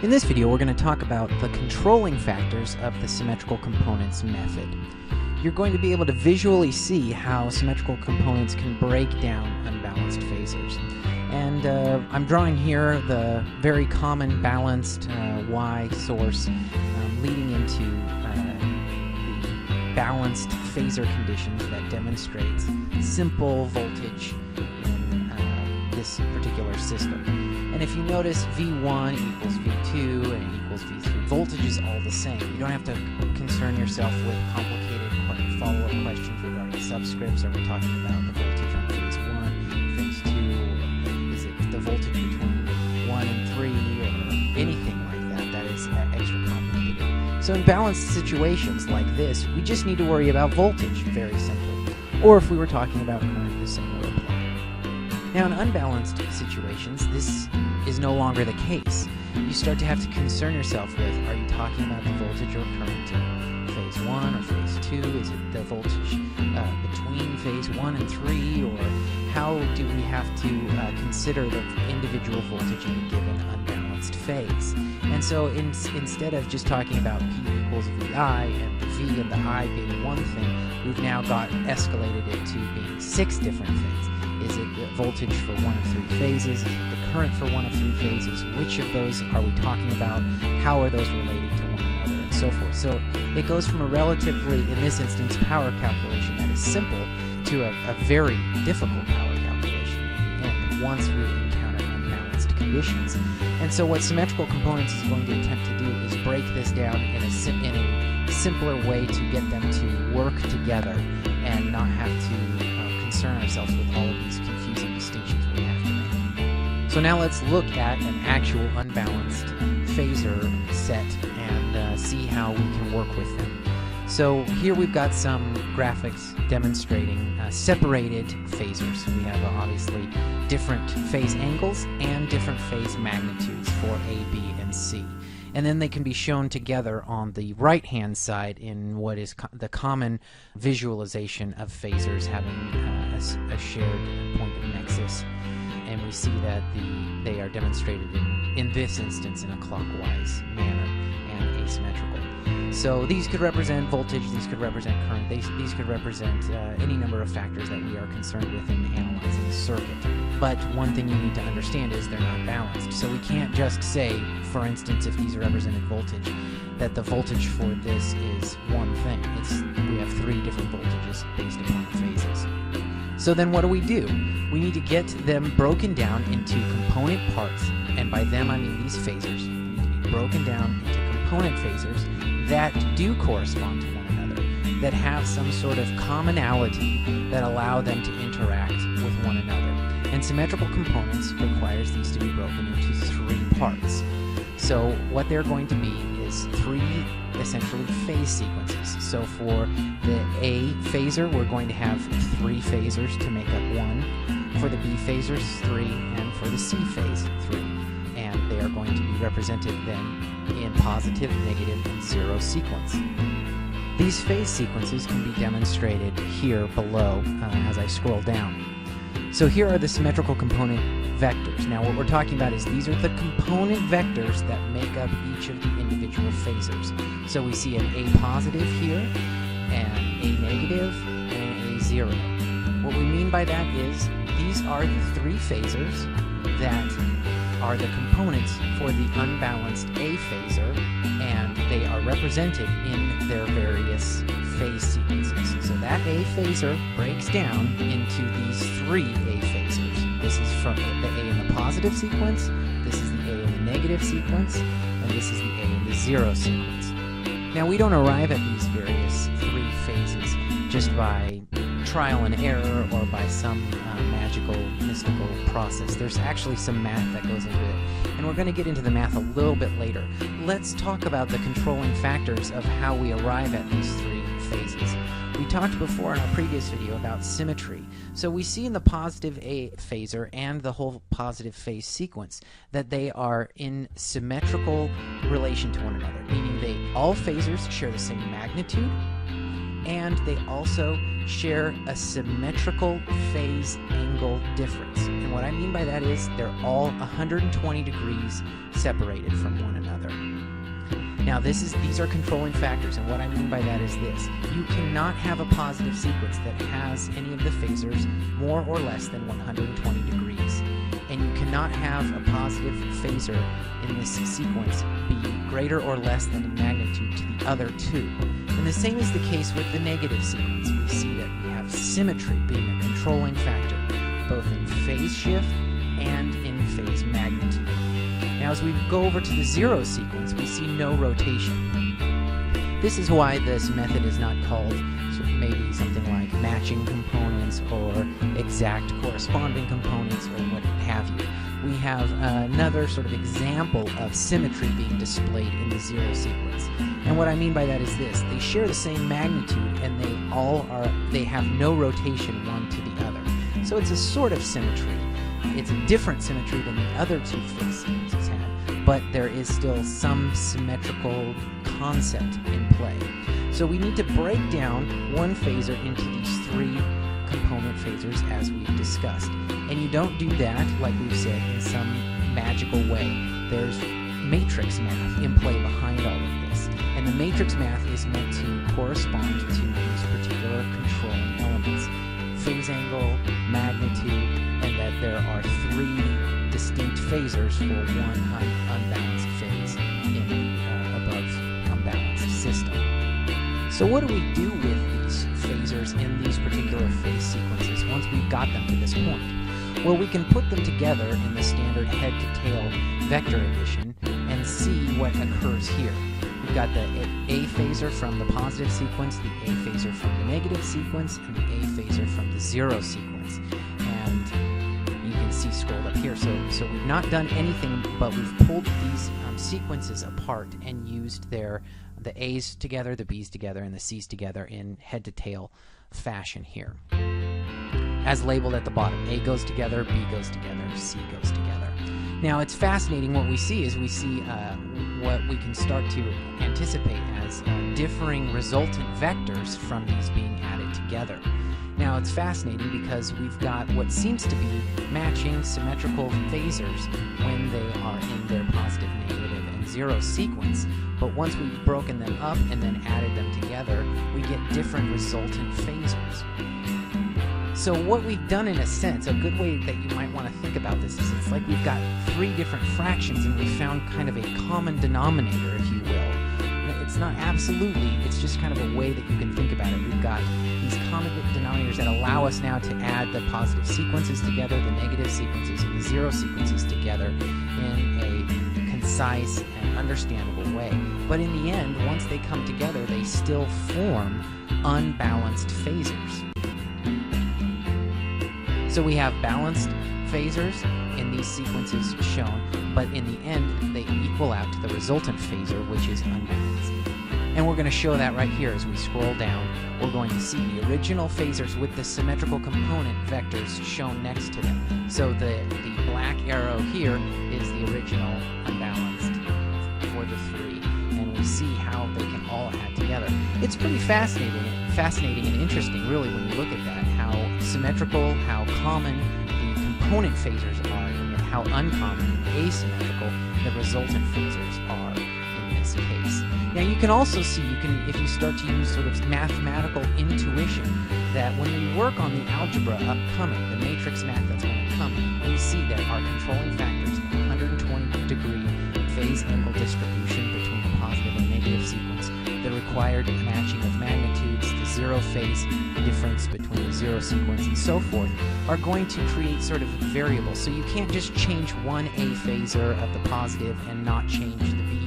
In this video, we're going to talk about the controlling factors of the symmetrical components method. You're going to be able to visually see how symmetrical components can break down unbalanced phasors. And I'm drawing here the very common balanced Y source leading into the balanced phasor conditions that demonstrates simple voltage in this particular system. And if you notice, V1 equals V2 and equals V3, voltage is all the same. You don't have to concern yourself with complicated follow-up questions regarding subscripts. Are we talking about the voltage on phase 1, phase 2, or is it the voltage between 1 and 3, or anything like that? That is extra complicated. So in balanced situations like this, we just need to worry about voltage, very simply. Or if we were talking about current, the same would apply. Now in unbalanced situations, this is no longer the case. You start to have to concern yourself with, are you talking about the voltage or current in phase 1 or phase 2? Is it the voltage between phase 1 and 3? Or how do we have to consider the individual voltage in a given unbalanced phase? And so instead of just talking about P equals VI and the V and the I being one thing, we've now got escalated it to being 6 different things. Is it the voltage for 1 of 3 phases? Is it the current for 1 of 3 phases? Which of those are we talking about? How are those related to one another? And so forth. So it goes from a relatively, in this instance, power calculation that is simple to a very difficult power calculation in the end once we encounter unbalanced conditions. And so what symmetrical components is going to attempt to do is break this down in a simpler way to get them to work together and not have to concern ourselves with all of these confusing distinctions we have to make. So now let's look at an actual unbalanced phasor set and see how we can work with them. So here we've got some graphics demonstrating separated phasors. We have obviously different phase angles and different phase magnitudes for A, B, and C. And then they can be shown together on the right-hand side in what is the common visualization of phasors having a shared point of nexus. And we see that they are demonstrated in this instance in a clockwise manner and asymmetrical. So these could represent voltage, these could represent current, these could represent any number of factors that we are concerned with in analyzing the circuit. But one thing you need to understand is they're not balanced. So we can't just say, for instance, if these represented voltage, that the voltage for this is one thing. We have 3 different voltages based upon the phases. So then what do? We need to get them broken down into component parts, and by them I mean these phasors need to be broken down into component phasors that do correspond to one another, that have some sort of commonality that allow them to interact with one another. And symmetrical components requires these to be broken into 3 parts. So what they're going to be is 3 essentially phase sequences. So for the A phasor, we're going to have 3 phasors to make up 1. For the B phasors, 3, and for the C phase, 3. And they are going to be represented then in positive, negative, and 0 sequence. These phase sequences can be demonstrated here below as I scroll down. So here are the symmetrical component vectors. Now what we're talking about is these are the component vectors that make up each of the individual phasors. So we see an A positive here, and A negative, and an A 0. What we mean by that is these are the 3 phasors that are the components for the unbalanced A phasor, and they are represented in their various phase sequences. So that A phasor breaks down into these 3 A phasors. This is from the A in the positive sequence, this is the A in the negative sequence, and this is the A in the 0 sequence. Now we don't arrive at these various 3 phases just by trial and error or by some magical, mystical process. There's actually some math that goes into it, and we're going to get into the math a little bit later. Let's talk about the controlling factors of how we arrive at these 3 phases. We talked before in our previous video about symmetry. So we see in the positive A phasor and the whole positive phase sequence that they are in symmetrical relation to one another, meaning all phasors share the same magnitude, and they also share a symmetrical phase angle difference. And what I mean by that is they're all 120 degrees separated from one another. Now these are controlling factors, and what I mean by that is this. You cannot have a positive sequence that has any of the phasors more or less than 120 degrees. And you cannot have a positive phasor in this sequence be greater or less than in magnitude to the other two. And the same is the case with the negative sequence. We see that we have symmetry being a controlling factor, both in phase shift and in phase magnitude. Now as we go over to the zero sequence, we see no rotation. This is why this method is not called maybe something like matching components or exact corresponding components or what have you. We have another sort of example of symmetry being displayed in the zero sequence. And what I mean by that is this. They share the same magnitude and they have no rotation one to the other. So it's a sort of symmetry. It's a different symmetry than the other two phase sequences had, but there is still some symmetrical concept in play. So we need to break down one phasor into these three component phasors as we've discussed. And you don't do that, like we've said, in some magical way. There's matrix math in play behind all of this. And the matrix math is meant to correspond to these particular controlling elements. Phase angle, magnitude, and that there are three distinct phasors for one unbalanced phase in above unbalanced system. So what do we do with these phasors in these particular phase sequences once we've got them to this point? Well, we can put them together in the standard head-to-tail vector addition and see what occurs here. We've got the A phasor from the positive sequence, the A phasor from the negative sequence, and the A phasor from the zero sequence. And you can see scrolled up here. So we've not done anything, but we've pulled these sequences apart and used the A's together, the B's together, and the C's together in head-to-tail fashion here. As labeled at the bottom, A goes together, B goes together, C goes together. Now it's fascinating. What we see is what we can start to anticipate as differing resultant vectors from these being added together. Now it's fascinating because we've got what seems to be matching symmetrical phasors when they are in their positive, negative, and zero sequence. But once we've broken them up and then added them together, we get different resultant phasors. So what we've done, in a sense, a good way that you might want to think about this is it's like we've got three different fractions and we found kind of a common denominator, if you will. It's not absolutely, it's just kind of a way that you can think about it. We've got these common denominators that allow us now to add the positive sequences together, the negative sequences, and the zero sequences together in a concise and understandable way. But in the end, once they come together, they still form unbalanced phasors. So we have balanced phasors in these sequences shown, but in the end they equal out to the resultant phasor, which is unbalanced. And we're going to show that right here as we scroll down. We're going to see the original phasors with the symmetrical component vectors shown next to them. So the black arrow here is the original unbalanced for the three, and we see how they can all add together. It's pretty fascinating and interesting, really, when you look at that, how symmetrical, how common the component phasors are, and how uncommon and asymmetrical the resultant phasors are in this case. Now you can also see, if you start to use sort of mathematical intuition, that when we work on the algebra upcoming, the matrix math that's going to come, we see that our controlling factors, 120-degree phase angle distribution between the positive and negative sequence, the required matching of magnitudes, the zero phase difference between the zero sequence, and so forth, are going to create sort of variables. So you can't just change one A phasor of the positive and not change the B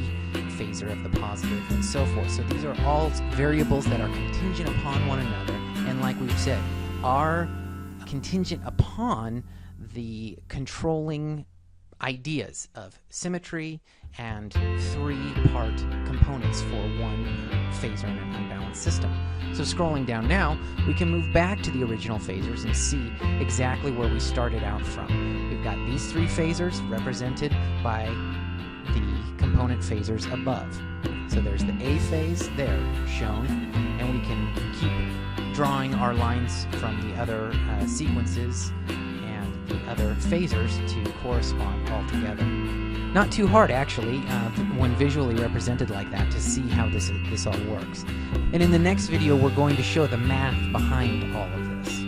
phasor of the positive, and so forth. So these are all variables that are contingent upon one another, and like we've said, are contingent upon the controlling ideas of symmetry and three-part components for one phasor in an unbalanced system. So scrolling down now, we can move back to the original phasors and see exactly where we started out from. We've got these three phasors represented by the component phasors above. So there's the A phase there shown, and we can keep drawing our lines from the other sequences and the other phasors to correspond all together. Not too hard, actually, when visually represented like that, to see how this all works. And in the next video, we're going to show the math behind all of this.